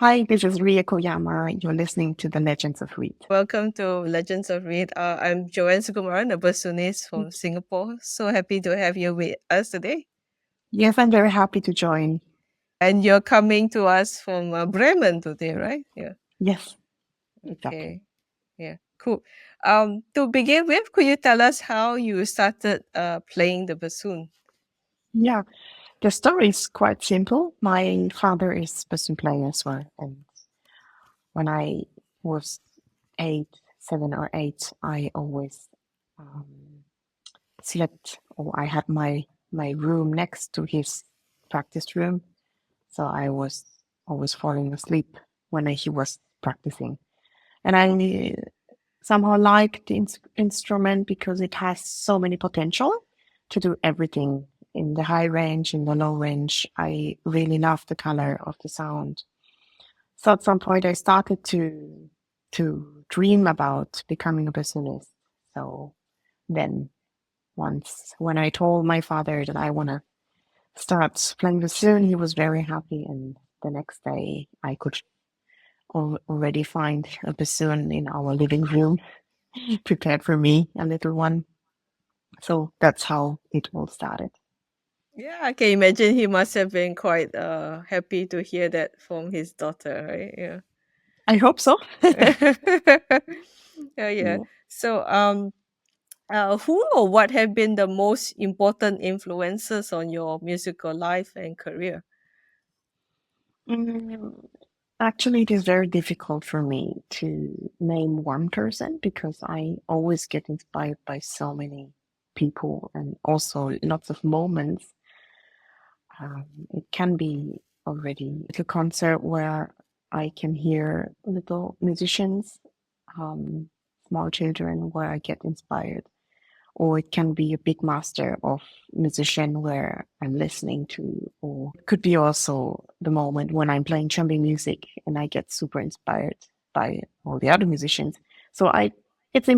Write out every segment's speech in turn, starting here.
Hi, this is Rie Koyama. You're listening to the Legends of Reed. Welcome to Legends of Reed. I'm Anne Sukumaran, a bassoonist from Singapore. So happy to have you with us today. Yes, I'm very happy to join. And you're coming to us from Bremen today, right? Yeah. Yes, exactly. Okay. Yeah. Cool. To begin with, could you tell us how you started playing the bassoon? Yeah, the story is quite simple. My father is bassoon player as well, and when I was 7 or 8, I always um, slept, or I had my room next to his practice room, so I was always falling asleep when he was practicing, and I somehow like the instrument because it has so many potential to do everything in the high range, in the low range. I really love the color of the sound. So at some point I started to dream about becoming a bassoonist. So then once when I told my father that I want to start playing bassoon, he was very happy, and the next day I could already find a bassoon in our living room prepared for me, a little one. So that's how it all started. Yeah, I can imagine he must have been quite happy to hear that from his daughter, right? Yeah. I hope so. Yeah, yeah. Yeah. So, who or what have been the most important influences on your musical life and career? Mm, Actually, it is very difficult for me to name one person because I always get inspired by so many people and also lots of moments. It can be already a concert where I can hear little musicians, um, small children, where I get inspired. Or it can be a big master of musician where I'm listening to, or it could be also the moment when I'm playing chamber music and I get super inspired by all the other musicians. So it's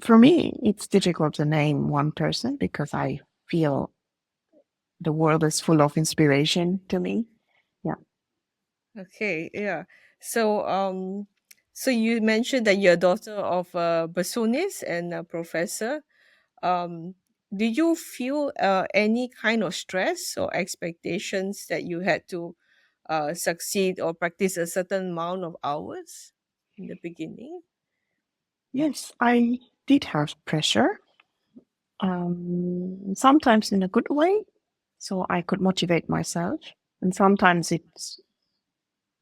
for me, it's difficult to name one person because I feel the world is full of inspiration to me. Yeah. Okay, yeah. So, so you mentioned that you're a daughter of a bassoonist and a professor. Um, do you feel any kind of stress or expectations that you had to succeed or practice a certain amount of hours in the beginning? Yes, I did have pressure, sometimes in a good way, so I could motivate myself. And sometimes it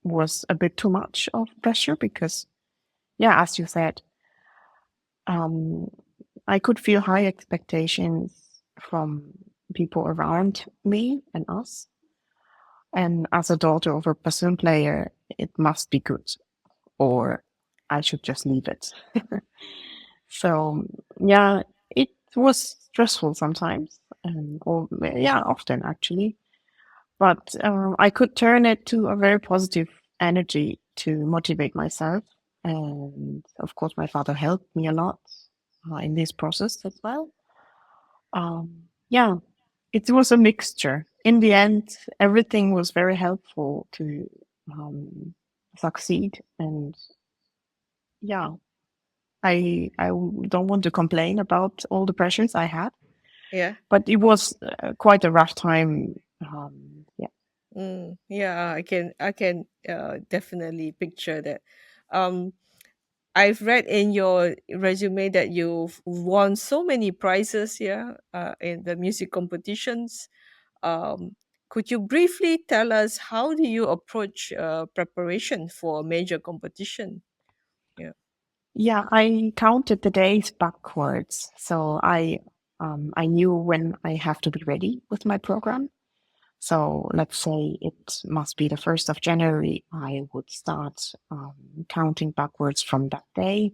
was a bit too much of pressure because, yeah, as you said, um, I could feel high expectations from people around me and us. And as a daughter of a bassoon player, it must be good, or I should just leave it. So, yeah, it was stressful sometimes, or yeah, often actually. But I could turn it to a very positive energy to motivate myself. And of course, my father helped me a lot in this process as well. Yeah, it was a mixture. In the end, everything was very helpful to succeed. And yeah, don't want to complain about all the pressures I had, Yeah. but it was quite a rough time. Yeah. Yeah, I can definitely picture that. Um, I've read in your resume that you've won so many prizes here in the music competitions. Could you briefly tell us how do you approach preparation for a major competition? Yeah. Yeah, I counted the days backwards, so I knew when I have to be ready with my program. So let's say it must be the 1st of January. I would start counting backwards from that day.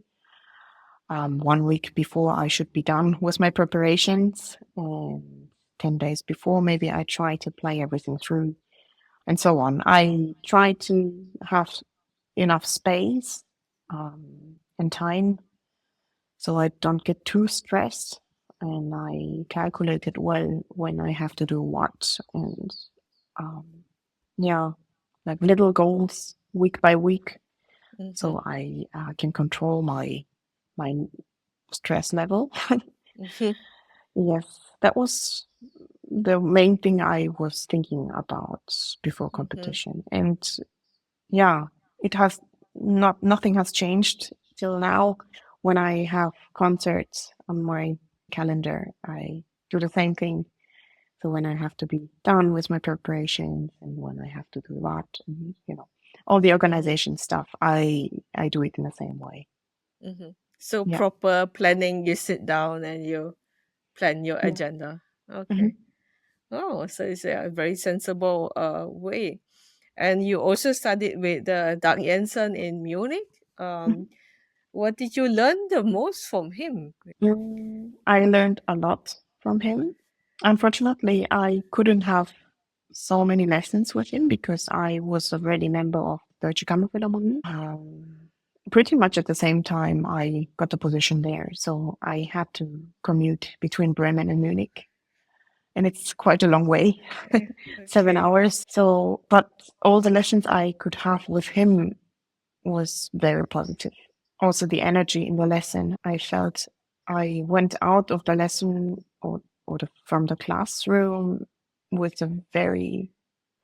1 week before I should be done with my preparations, and 10 days before maybe I try to play everything through, and so on. I try to have enough space and time so I don't get too stressed. And I calculated well when I have to do what. And um, yeah, like little goals week by week, Mm-hmm. so I can control my stress level. Mm-hmm. Yes, that was the main thing I was thinking about before Mm-hmm. competition. And yeah, it has nothing has changed till now. When I have concerts on my calendar, I do the same thing. So when I have to be done with my preparations and when I have to do that, and, all the Mm-hmm. organization stuff, I do it in the same way. Mm-hmm. So Yeah. proper planning, you sit down and you plan your Yeah. agenda. Mhm. Okay. Oh, so it's a very sensible way. And you also studied with Dag Jensen in Munich. Mhm. What did you learn the most from him? I learned a lot from him. Unfortunately, I couldn't have so many lessons with him because I was already member of Deutsche Kammerphilharmonie. Pretty much at the same time, I got a position there, so I had to commute between Bremen and Munich, and it's quite a long way, seven Okay. hours. So, but all the lessons I could have with him was very positive. Also, the energy in the lesson, I felt I went out of the lesson from the classroom with a very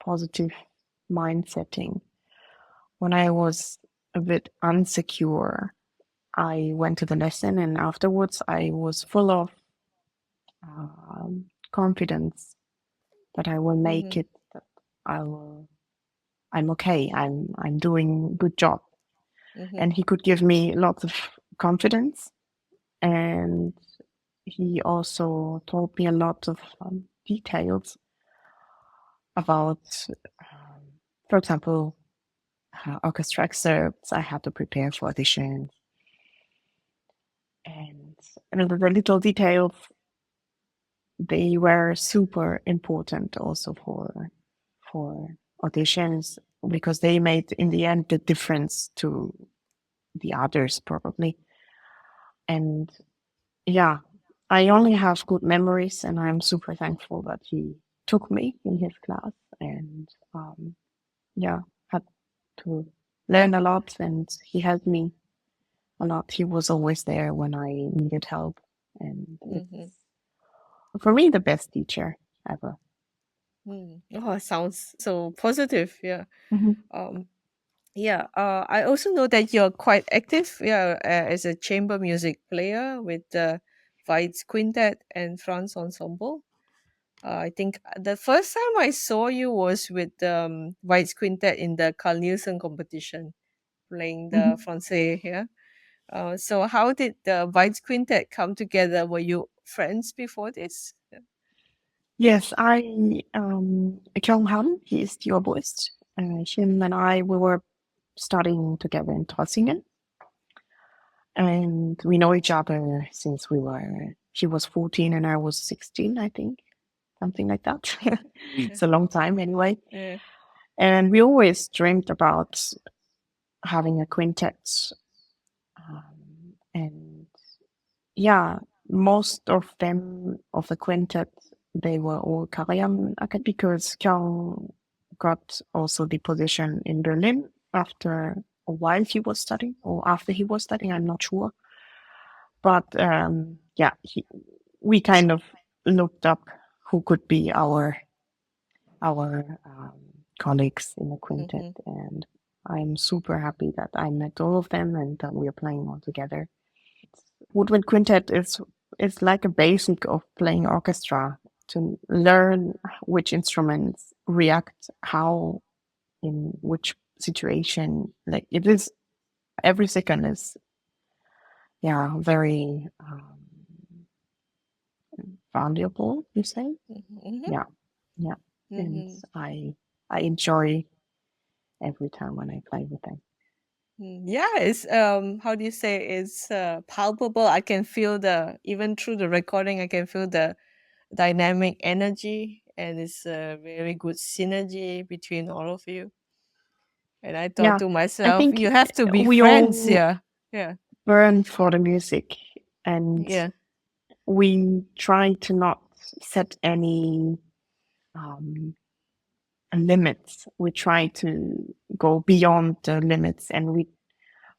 positive mind setting. When I was a bit unsecure, I went to the lesson and afterwards I was full of confidence that I will make Mm-hmm. it, that I will, I'm okay, I'm doing good job. Mm-hmm. And he could give me lots of confidence. And he also told me a lot of details about, um, for example, orchestra excerpts I had to prepare for auditions, and the little details, they were super important also for auditions because they made in the end the difference to the others probably. And yeah, I only have good memories, and I'm super thankful that he took me in his class and yeah, had to learn a lot, and he helped me a lot. He was always there when I needed help, and Mm-hmm. it's for me the best teacher ever. Mm. Oh, sounds so positive. Yeah. Mhm. Um, yeah. I also know that you're quite active. Yeah, as a chamber music player with the Veits Quintet and Franz Ensemble. I think the first time I saw you was with Veits Quintet in the Carl Nielsen competition, playing the Mhm. Francais here. So how did the Veits Quintet come together? Were you friends before this? Yes, Kyung Han, he is the oboist. Him and I, we were studying together in Trossingen, and we know each other since he was 14 and I was 16, I think, something like that. Yeah. It's a long time anyway. Yeah. And we always dreamed about having a quintet. And yeah, most of them, of the quintet, they were all Korean because Kyung got also the position in Berlin after a while he was studying, or after he was studying, I'm not sure. But yeah, we kind of looked up who could be our colleagues in the quintet, Mm-hmm. and I'm super happy that I met all of them and that we are playing all together. Woodwind quintet is like a basic of playing orchestra to learn which instruments react how in which situation. Like it is every second is yeah very valuable. You say Mm-hmm. yeah yeah, and Mm-hmm. I enjoy every time when I play with them. Yeah, it's how do you say, it's palpable. I can feel the, even through the recording, I can feel the dynamic energy, and it's a very good synergy between all of you. And I thought Yeah, to I myself, think you have to be we friends. all Yeah. Yeah. burn for the music, and Yeah. we try to not set any um, limits. We try to go beyond the limits, and we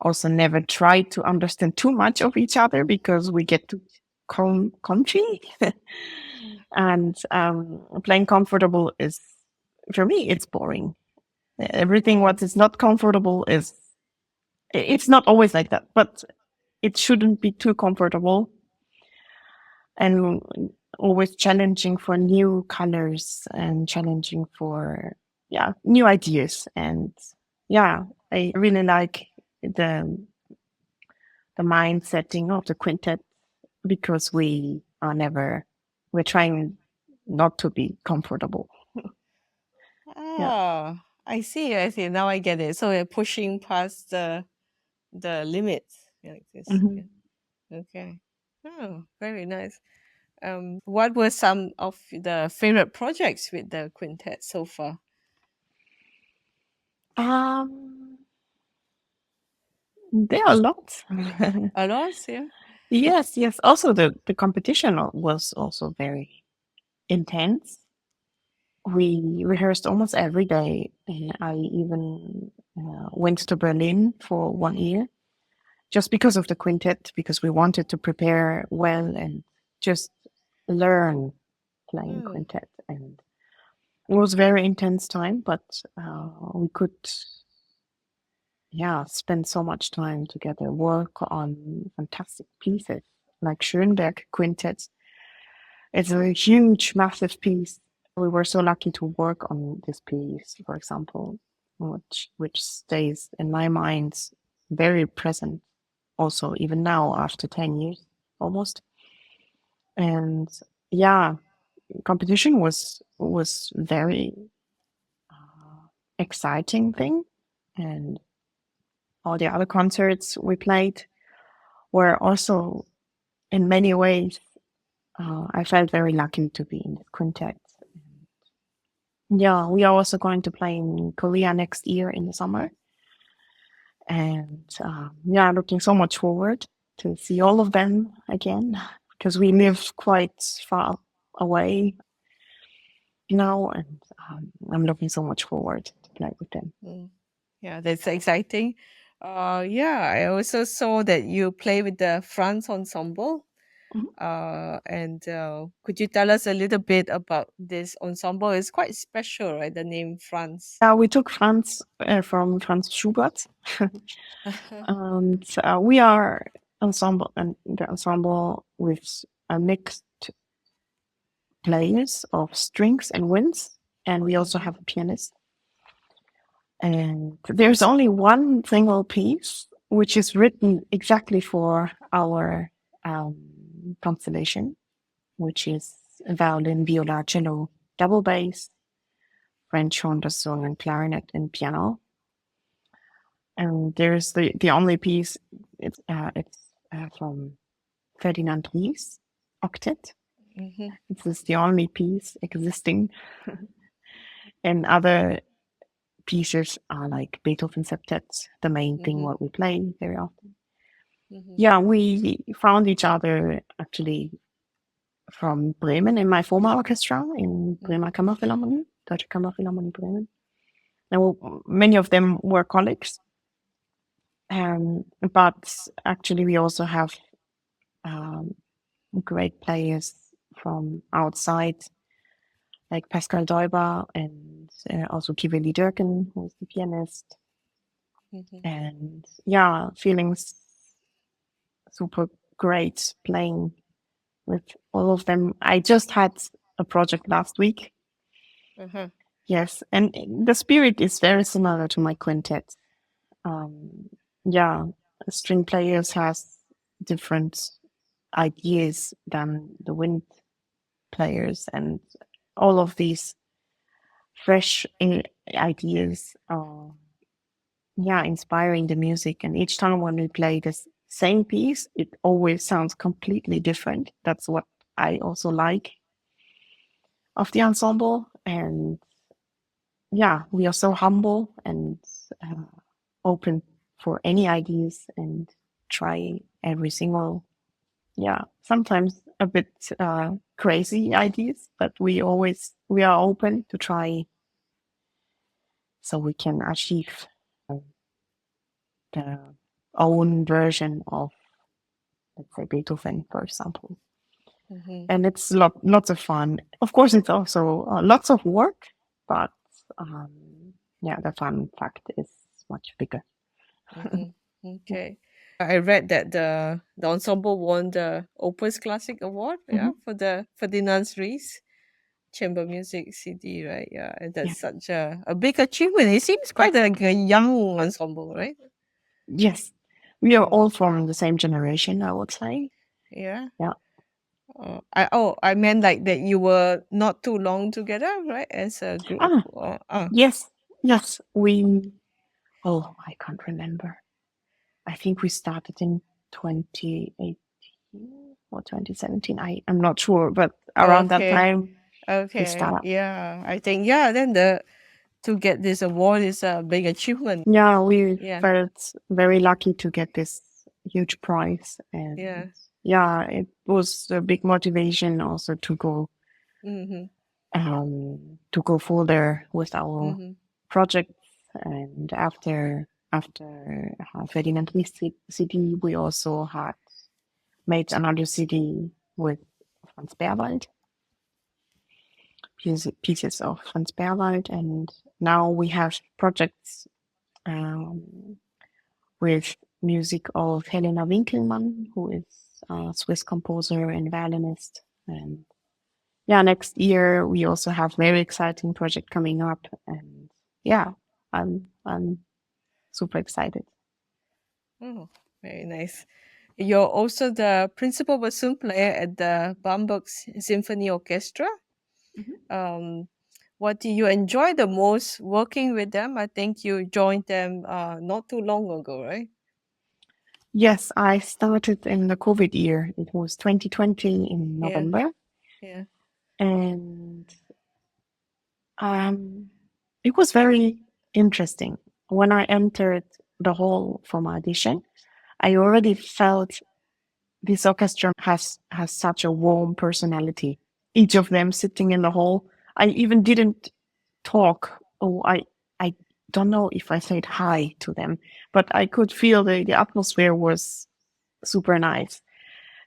also never try to understand too much of each other because we get too country. And playing comfortable is, for me, it's boring. Everything what is not comfortable is, it's not always like that, but it shouldn't be too comfortable, and always challenging for new colors and challenging for, yeah, new ideas. And yeah, I really like the the mind setting of the quintet, because we're trying not to be comfortable. Yeah. Ah, I see. I see. Now I get it. So you're pushing past the limits like this. Mhm. Yeah. Okay. Oh, very nice. What were some of the favorite projects with the quintet so far? Um, there are lots. A lot, yeah. Yes, yes. Also, the competition was also very intense. We rehearsed almost every day, and I even went to Berlin for 1 year just because of the quintet, because we wanted to prepare well and just learn playing Mm, quintet. And it was very intense time, but we could, yeah, spend so much time together, work on fantastic pieces like Schönberg Quintet. It's a huge, massive piece. We were so lucky to work on this piece, for example, which stays in my mind very present, also even now after 10 years almost. And yeah, competition was very exciting thing, and all the other concerts we played were also in many ways. I felt very lucky to be in the quintet. Yeah, we are also going to play in Korea next year in the summer, and yeah, looking so much forward to see all of them again, because we live quite far away, and I'm looking so much forward to play with them. mm. Yeah, that's exciting. Yeah, I also saw that you play with the Franz ensemble. Mhm. And could you tell us a little bit about this ensemble? It's quite special, right? The name Franz. Yeah, we took Franz from Franz Schubert, and we are ensemble, and the ensemble with a mixed players of strings and winds, and we also Mhm, have a pianist. And there's only one single piece which is written exactly for our constellation, which is violin, viola, cello, double bass, French horn, bassoon, and clarinet and piano. And there's the only piece. It's from Ferdinand Ries octet. mhm, This is the only piece existing, and other pieces are like Beethoven septets, the main thing mhm, what we play very often. mhm, Yeah, we found each other actually from Bremen in my former orchestra in Bremer mhm, Kammerphilharmonie, Deutsche Kammerphilharmonie Bremen. And many of them were colleagues, but actually we also have um, great players from outside, like Pascal Deuber and also Kiveli Durkin, who's the pianist. mhm. And yeah, feeling super great playing with all of them. I just had a project last week. Uh-huh. Yes, and the spirit is very similar to my quintet. Um, yeah, string players has different ideas than the wind players, and all of these fresh ideas are, yeah, inspiring the music. And each time when we play this same piece, it always sounds completely different. That's what I also like of the ensemble. And yeah, we are so humble and uh, open for any ideas and try every single, yeah, sometimes a bit crazy ideas, but we are open to try so we can achieve the own version of, let's say, Beethoven, for example. Mm-hmm. And it's lots of fun. Of course, it's also lots of work, but yeah, the fun fact is much bigger. Mm-hmm. Okay. I read that the ensemble won the Opus Classic Award, Hmm. yeah, for the Ferdinand Ries chamber music CD, right? Yeah, and Yeah. that's such a big achievement. It seems quite like a young ensemble, right? Yes. We are Mm. all from the same generation, I would say. Yeah. Yeah. I meant like that you were not too long together, right? As a group. Ah, yes. Yes. Oh, I can't remember. I think we started in 2018 or 2017. I'm not sure, but around that Okay. time we Okay. started. Yeah. I think yeah, then the to get this award is a big achievement. Yeah, we Yeah. felt very lucky to get this huge prize. Yeah. And yeah, it was a big motivation also Mm-hmm. to go further with our Mm-hmm. projects. And after Ferdinand Ries CD, we also had made another CD with Franz Berwald, pieces of Franz Berwald, and now we have projects um, with music of Helena Winkelmann, who is a Swiss composer and violinist. And yeah, next year we also have very exciting project coming up, and yeah, I'm super excited. Oh, very nice. You're also the principal bassoon player at the Bamberg Symphony Orchestra. Mhm. Um, what do you enjoy the most working with them? I think you joined them not too long ago, right? Yes, I started in the COVID year. It was 2020 in Yeah, November, yeah. and um, it was very interesting. When I entered the hall for my audition, I already felt this orchestra has such a warm personality. Each of them sitting in the hall. I even didn't talk. Oh, I don't know if I said hi to them, but I could feel the atmosphere was super nice.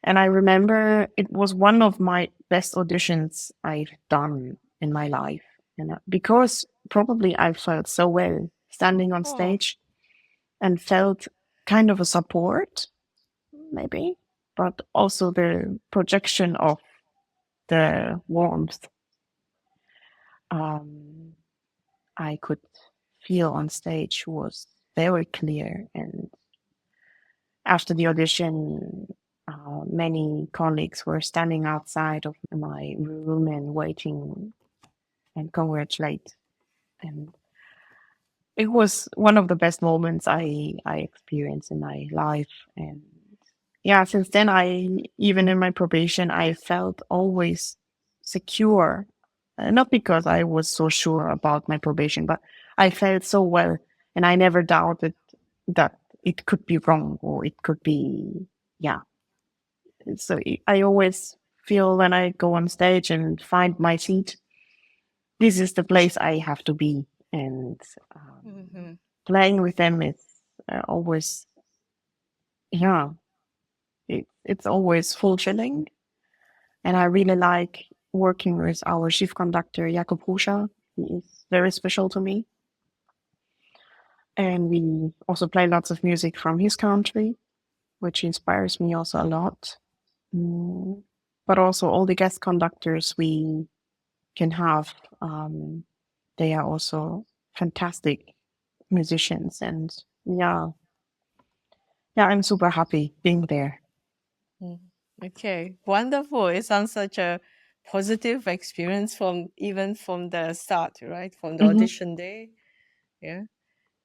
And I remember it was one of my best auditions I've done in my life. And because probably I felt so well standing on Oh, stage and felt kind of a support, maybe, but also the projection of the warmth um, I could feel on stage was very clear. And after the audition, many colleagues were standing outside of my room and waiting and congratulate. And it was one of the best moments I experienced in my life. And yeah, since then, even in my probation, I felt always secure. Not because I was so sure about my probation, but I felt so well, and I never doubted that it could be wrong or it could be, yeah. So I always feel when I go on stage and find my seat, this is the place I have to be. And mm-hmm. playing with them is always, yeah, it's always fulfilling. And I really like working with our chief conductor, Jakob Ruscha. He is very special to me. And we also play lots of music from his country, which inspires me also a lot. Mm. But also all the guest conductors we can have, they are also fantastic musicians. And yeah, yeah, I'm super happy being there. Mm. Okay, wonderful. It sounds such a positive experience from even from the start, right? From the Hmm. audition day. Yeah,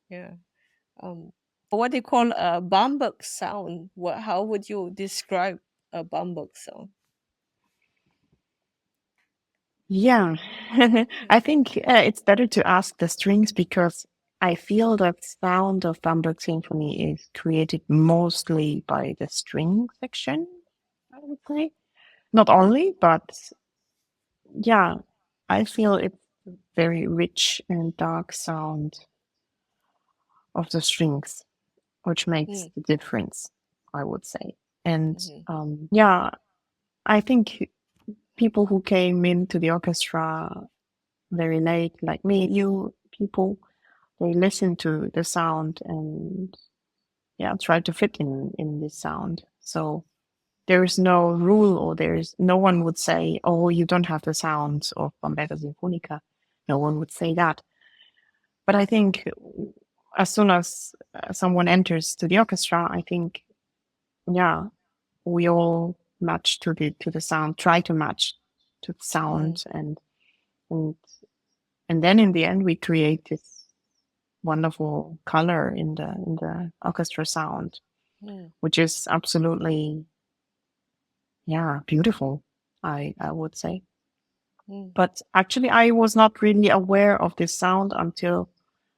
yeah. What do you call a Bamberg sound? What? How would you describe a Bamberg sound? Yeah, I think it's better to ask the strings because I feel that sound of Bamberg Symphony is created mostly by the string section, I would say. Not only, but yeah, I feel it. very rich and dark sound of the strings, which makes Mm, the difference, I would say. And mhm, yeah, I think people who came into the orchestra very late, like me, you people, they listen to the sound and yeah, try to fit in this sound. So there is no rule, or there is no one would say, "Oh, you don't have the sounds of Bamberg Sinfonica." No one would say that. But I think as soon as someone enters to the orchestra, I think yeah, we all match to the sound, try to match to the mm, sound, and and then in the end we create this wonderful color in the orchestra sound, mm, which is absolutely yeah beautiful. I would say. mm, But actually, I was not really aware of this sound until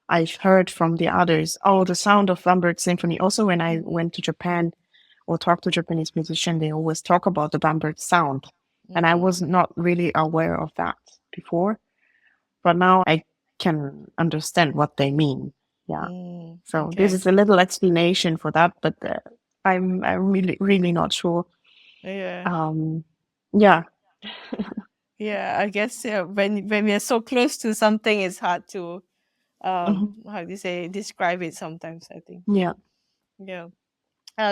I heard from the others. Oh, the sound of Bamberg Symphony. Also, when I mhm, went to Japan or talked to Japanese musicians, they always talk about the Bamberg sound. And I mm, was not really aware of that before. But now I can understand what they mean. Yeah. So this okay. is a little explanation for that, but I'm really not sure. Yeah. Um, yeah. Yeah, I guess yeah, when we are so close to something, it's hard to Mhm. how do you say describe it sometimes, I think. Yeah. Yeah.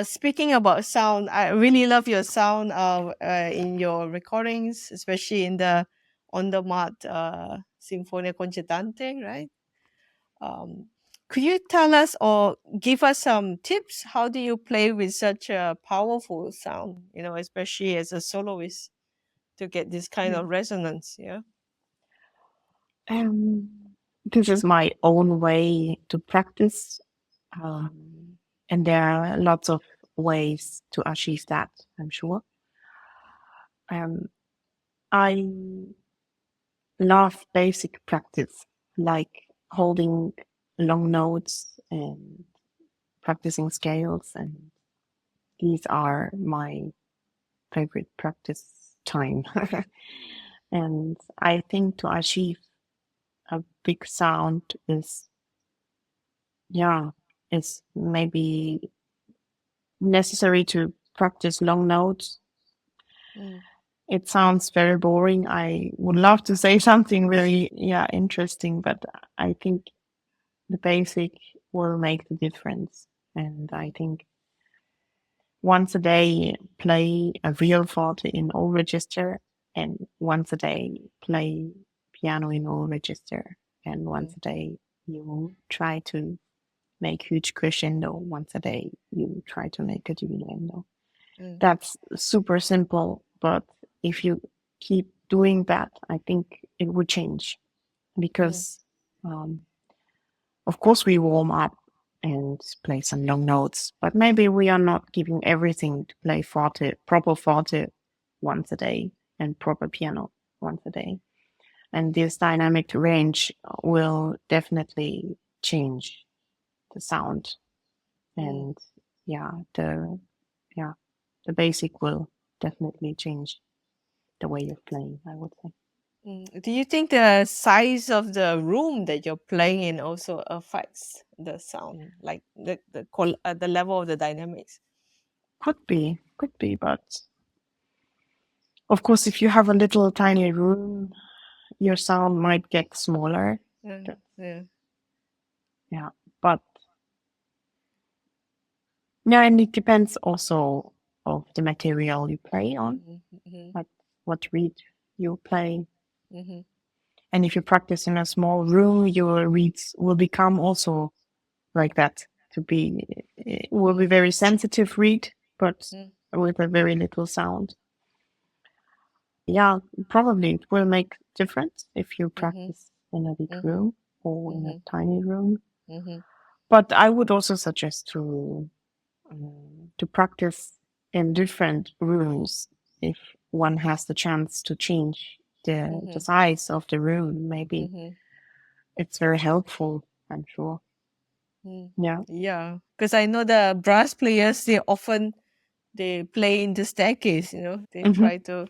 Speaking about sound, I really love your sound in your recordings, especially in the on the mat Sinfonia Concertante, right? Um, could you tell us or give us some tips? How do you play with such a powerful sound, especially as a soloist to get this kind Yeah. of resonance? Yeah. Um, this is my own way to practice. And there are lots of ways to achieve that, I'm sure. Um, I love basic practice, like holding long notes and practicing scales. And these are my favorite practice time. And I think to achieve a big sound is, yeah, is maybe necessary to practice long notes. Mm, It sounds very boring. I would love to say something very, yeah, interesting, but I think the basic will make the difference. And I think once a day, play a real forte in all register, and once a day, play piano in all register, and once mm, a day, you try to make huge crescendo. Once a day, you try to make a diminuendo. mm, That's super simple, but if you keep doing that, I think it would change mm, because, um, of course, we warm up and play some long notes, but maybe we are not giving everything to play forte, proper forte once a day and proper piano once a day. And this dynamic range will definitely change the sound. mm, And yeah, yeah, the basic will definitely change the way of playing, I would say. mm. Do you think the size of the room that you're playing in also affects the sound, like the level of the dynamics? Could be, but of course, if you have a little tiny room, your sound might get smaller. Yeah, That- yeah. Yeah, but yeah, and it depends also of the material you play on, Mhm, mhm, like what reed you play. mhm, And if you practice in a small room, your reeds will become also like that. To be, it will be mm, very sensitive reed, but mm, with a very little sound. Yeah, probably it will make difference if you mhm, practice in a big mhm, room or in a mhm, tiny room. mhm, But I would also suggest to practice in different rooms if one has the chance to change the mhm, size of the room. Maybe mhm, it's very helpful. I'm sure. mm. Yeah. Yeah, because I know the brass players they often they play in the staircase. They Hmm. try to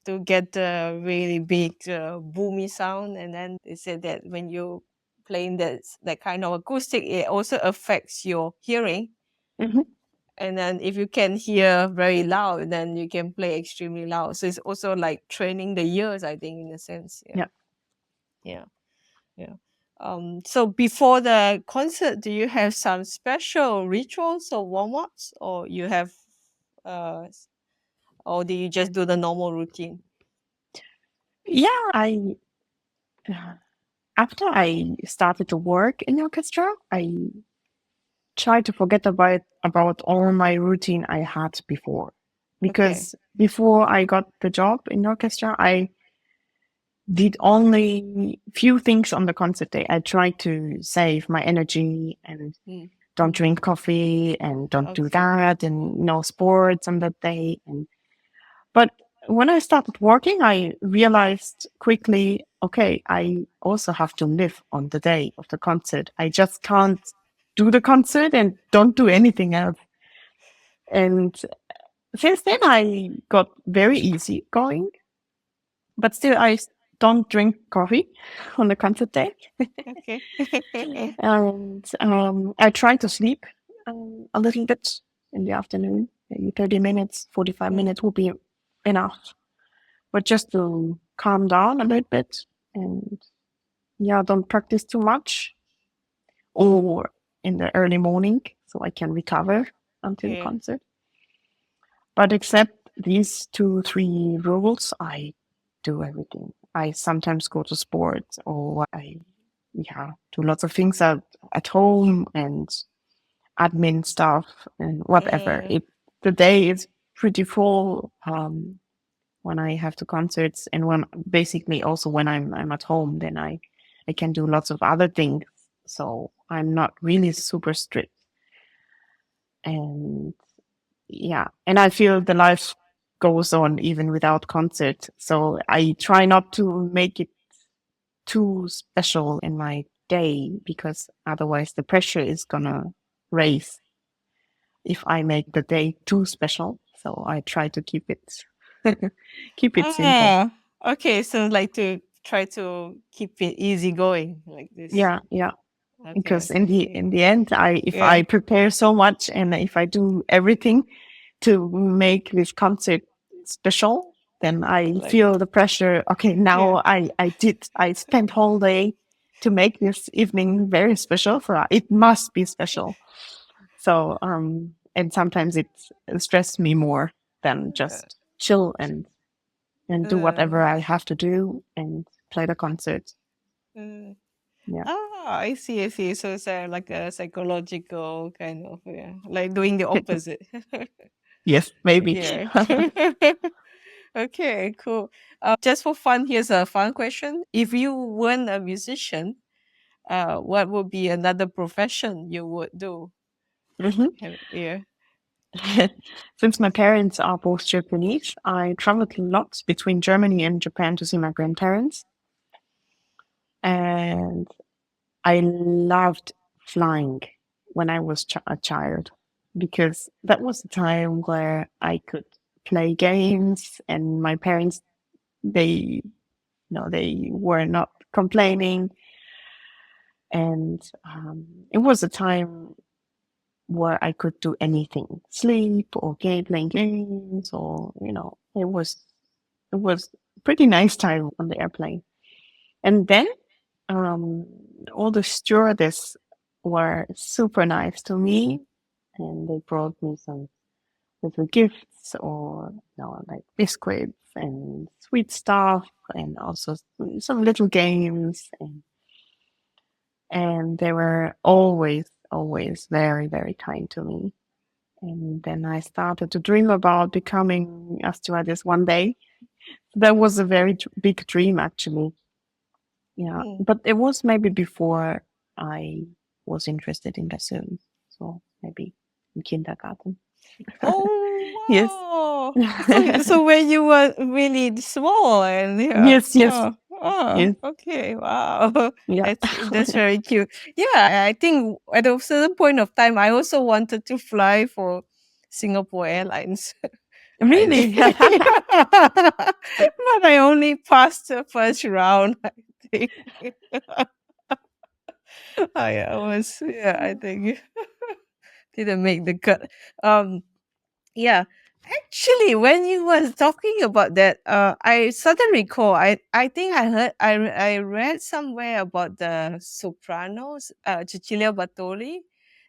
to get the really big boomy sound. And then they said that when you playing that kind of acoustic, it also affects your hearing. Hmm. And then if you can hear very loud, then you can play extremely loud. So it's also like training the ears, I think, in a sense. Yeah. Yeah. Yeah. Yeah. So before the concert, do you have some special rituals or warm-ups, or you have or do you just do the normal routine? Yeah, I after I started to work in orchestra, I tried to forget about all my routine I had before. Okay. Because before I got the job in orchestra, I did only few things on the concert day. I tried to save my energy and Mm. don't Mm. drink coffee and don't do Okay. that and no sports on that day. But when I started working, I realized quickly, okay, I also have to live on the day of the concert. I just can't do the concert and don't do anything else. And since then, I got very easy going, but still, don't drink coffee on the concert day. Okay. And I try to sleep a little bit in the afternoon. Maybe 30 minutes, 45 Mm. minutes will be enough. But just to calm down a little bit and yeah, don't practice too much or in the early morning so I can recover until the Yeah. concert. But except these two, three rules, I do everything. I sometimes go to sports or I yeah, do lots of things at home and admin stuff and whatever. Uh, The day is pretty full when I have the concerts and when basically also when I'm at home, then I can do lots of other things. So I'm not really super strict. And yeah, and I feel the life goes on even without concert. So I try not to make it too special in my day because otherwise the pressure is gonna raise if I make the day too special. So I try to keep it simple. ah, okay. So like to try to keep it easy going like this. Yeah, yeah. Okay, Because okay, okay. in the end, I if Yeah, I prepare so much and if I do everything to make this concert special, then I like feel the pressure. Okay, yeah. now I spent whole day to make this evening very special for it must be special. So and sometimes it stresses me more than Uh, just chill and do uh, whatever I have to do and play the concert. uh. Yeah. Ah, I see, I see. So it's like a psychological kind of, yeah, like doing the opposite. Yes, maybe. Yeah. Okay, cool. Just for fun, here's a fun question. If you weren't a musician, what would be another profession you would do? Mhm. Yeah. Since my parents are both Japanese, I traveled a lot between Germany and Japan to see my grandparents. And I loved flying when I was a child because that was the time where I could play games and my parents, they, they were not complaining. And it was a time where I could do anything, sleep or playing games or, it was pretty nice time on the airplane. And then um, all the stewardess were super nice to me, and they brought me some little gifts or like biscuits and sweet stuff, and also some little games, and they were always very very kind to me. And then I started to dream about becoming a stewardess one day. That was a very big dream, actually. Yeah, Mm. but it was maybe before I was interested in bassoon. So maybe in kindergarten. Yes. Oh, wow. So when you were really small and yeah. Yes, yes, yes. Okay. Wow. Yeah. That's very cute. Yeah, I think at a certain point of time I also wanted to fly for Singapore Airlines. Really? But I only passed the first round, I think. I was, yeah, I think didn't make the cut. Um, yeah. Actually, when you were talking about that, I suddenly recall. I think I heard. I read somewhere about the sopranos, Cecilia Bartoli,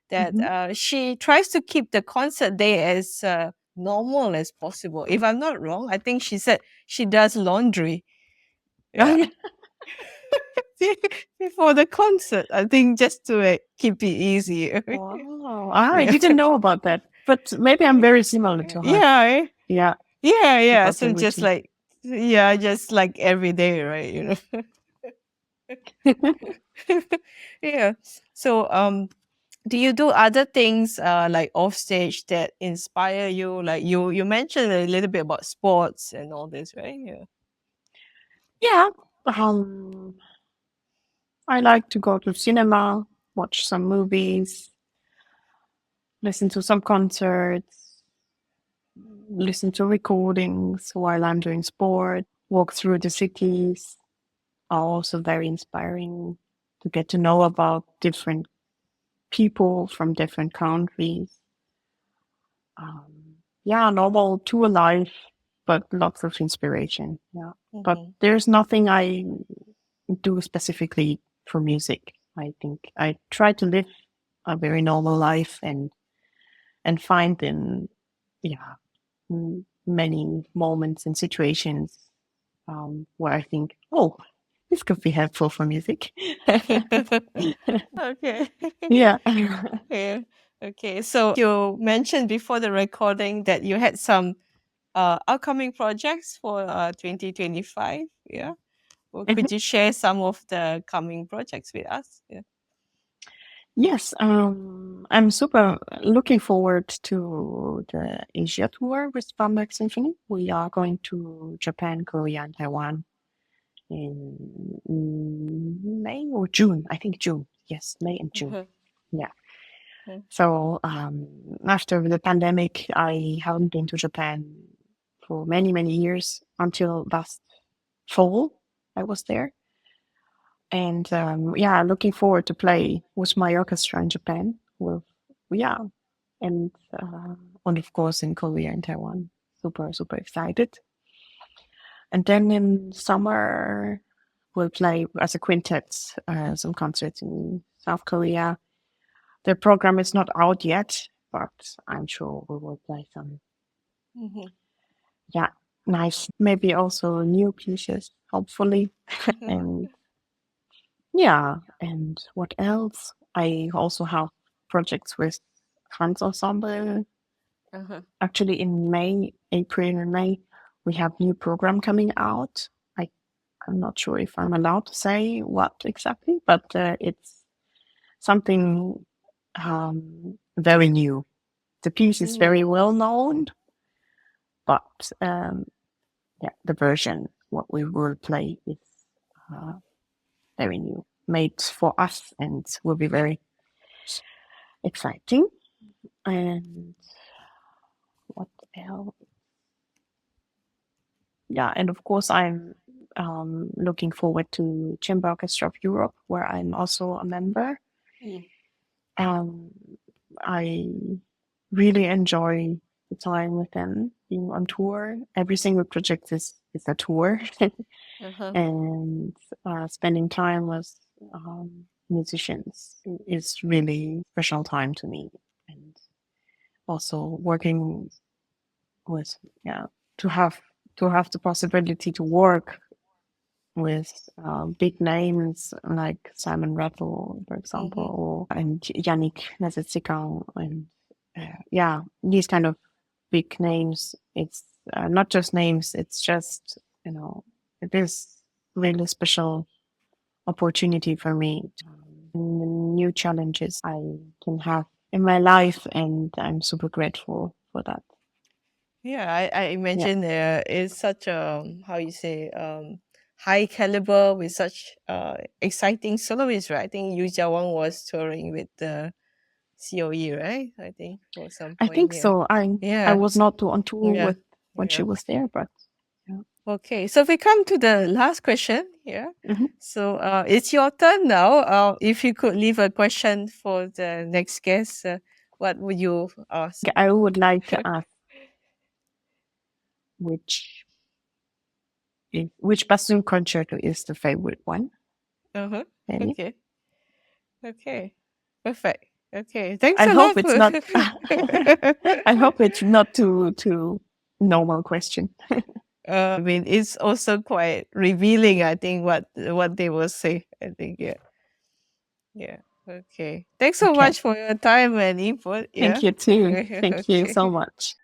that Mhm. she tries to keep the concert day as normal as possible. If I'm not wrong, I think she said she does laundry. Oh, Yeah, yeah. before the concert. I think just to keep it easy. Wow. I Yeah. didn't know about that, but maybe I'm very similar to her. Yeah, eh? Yeah, Yeah, yeah. about the So just routine. like, yeah, just like every day, right? You know. Yeah. So do you do other things like off stage that inspire you? Like you mentioned a little bit about sports and all this, right? Yeah. Yeah. Um, I like to go to cinema, watch some movies, listen to some concerts, listen to recordings while I'm doing sport, walk through the cities are also very inspiring to get to know about different people from different countries. Yeah, normal tour life, but lots of inspiration. Yeah. But Mm-hmm. there's nothing I do specifically for music. I think I try to live a very normal life and find in yeah many moments and situations where I think, oh, this could be helpful for music. Okay. Yeah. Yeah. Okay. So you mentioned before the recording that you had some upcoming projects for 2025. Yeah. Well, could you share some of the coming projects with us? Yeah. Yes, I'm super looking forward to the Asia tour with Bamberg Symphony. We are going to Japan, Korea, and Taiwan in May or June. I think June. Yes, May and June. Uh-huh. Yeah. Uh, So after the pandemic, I haven't been to Japan for many, many years until last fall. I was there. And yeah, looking forward to play with my orchestra in Japan. With yeah, and and of course in Korea and Taiwan. Super super excited. And then in summer we'll play as a quintet some concerts in South Korea. The program is not out yet, but I'm sure we will play some. mhm. Yeah, nice. Maybe also new pieces, hopefully. And yeah, and what else? I also have projects with Franz Ensemble. Uh-huh. Actually, in May, April and May, we have new program coming out. I, I'm not sure if I'm allowed to say what exactly, but it's something very new. The piece is very Mm. well known, but yeah, the version what we will play is uh, very new, made for us, and will be very exciting. And what else? Yeah, and of course, I'm looking forward to Chamber Orchestra of Europe, where I'm also a member. Mm. Um, I really enjoy the time with them being on tour. Every single project is a tour, Uh-huh. and spending time with musicians is really special time to me. And also working with yeah to have to have the possibility to work with big names like Simon Rattle, for Mhm. example, and Yannick Nazetsika, and yeah, these kind of big names. It's not just names; it's just it is really special opportunity for me. New challenges I can have in my life, and I'm super grateful for that. Yeah, I Yeah, imagine there is such a how you say high caliber with such exciting soloists, right? I think Yu Jiawang was touring with the COE, right? I think for some I point think here. so. I Yeah. was not on tour Yeah. with when she Yeah. was there. But Okay, so we come to the last question here. Mhm. So it's your turn now. If you could leave a question for the next guest, what would you ask? I would like to ask which bassoon concerto is the favorite one? Uh-huh. Any? Okay. Okay. Perfect. Okay. Thanks I a hope lot it's for not. I hope it's not too normal question. I mean, it's also quite revealing, I think, what they will say. I think, yeah. Yeah. Okay. Thanks so Okay. much for your time and input. Yeah. Thank you too. Thank you Okay. so much.